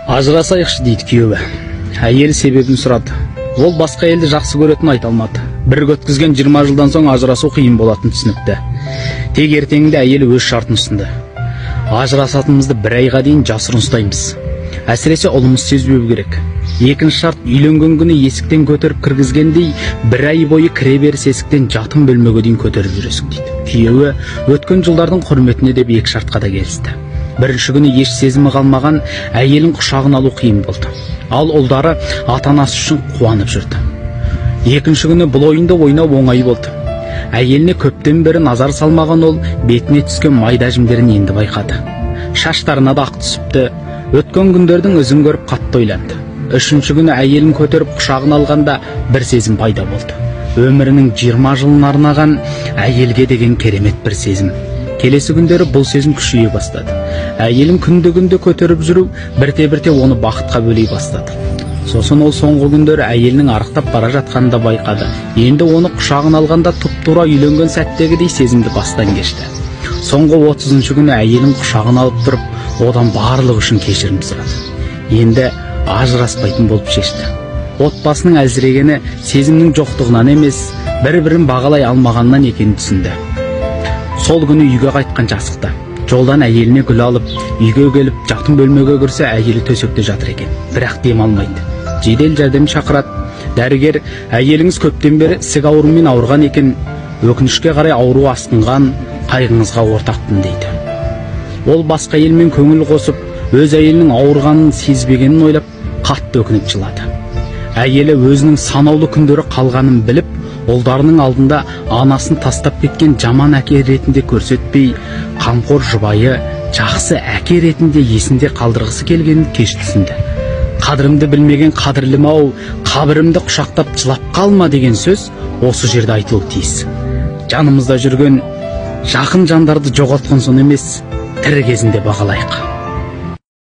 Ажырасайықшы дейді күйеуі. Әйелі себебін сұрады. Ол басқа елді жақсы көретінін айта алмады. Бірге өткізген 20 жылдан соң ажырасу қиын болатын түсінікті. Тек ертеңінде әйелі өз шартын ұсынды. Ажырасатынымызды 1 айға дейін жасырын ұстаймыз. Әсіресе ұлымыз сезбеу керек. Екінші шарт, үйленген күні есіктен көтеріп кіргізгендей 1 ай бойы кіре беріс есіктен жатын бөлмеге дейін көтеріп жүресің дейді. Күйеуі өткен жылдардың құрметіне деп 2 шартқа да келісті. Бірінші күні еш сезімі қалмаған әйелін құшағын алу қиын болды. Ал ұлдары ата-анасы үшін қуанып жүрді. Екінші күні бұл ойынды ойнау оңай болды. Әйеліне көптен бері назар салмаған ол бетіне түскен майда жімдерін енді байқады. Шаштарына да ақ түсіпті. Өткен күндердің ізін көріп қатты ойланды. Үшінші күні әйелін көтеріп құшағын алғанда бір сезім пайда болды. Өмірінің 20 жылын арнаған әйелге деген керемет бір сезім. Келесі күндері бұл сезім күшейе бастады. Әйелін күнде көтеріп жүру бірте-бірте оны бақытқа бөлей бастады. Сосын ол соңғы күндері әйелінің арықтап бара жатқанын да байқады. Енді оны құшағын алғанда тұп-тура үйленген сәттегідей сезімді бастан кешті. Соңғы 30-шы күні әйелін құшағын алып тұрып, одан барлығы үшін кешірім сұрады. Енді ажыраспайтын болып шешті. Отбасының әлсірегені сезімнің жоқтығынан емес, бір-бірін бағалай алмағаннан екенін түсінді. Сол күні үйге қайтқан жасықта. Жолдан әйеліне гүл алып, үйге келіп, жатын бөлмеге кірсе, әйелі төсекте жатыр екен. Бірақ дем алмайды. Жедел жәрдем шақырады. Дәрігер, әйеліңіз көптен бері ісік ауруымен ауырған екен. Өкінішке қарай ауру асқынған, қайғыңызға ортақпын дейді. Ол басқа әйелмен көңіл қосып, өз әйелінің ауырғанын сезбегенін ойлап, қатты өкініп жылады. Әйелі өзінің санаулы күндері қалғанын біліп, ұлдарының алдында анасын тастап кеткен жаман әке ретінде көрсетпей, қамқор жұбайы, жақсы әке ретінде есінде қалдырғысы келгенін кеш түсінді. Қадірімді білмеген қадірлім-ау, қабірімді құшақтап жылап қалма деген сөз осы жерде айтылуы тиіс. Жанымызда жүрген жақын жандарды жоғалтқан соң емес, тірі кезінде бағалайық.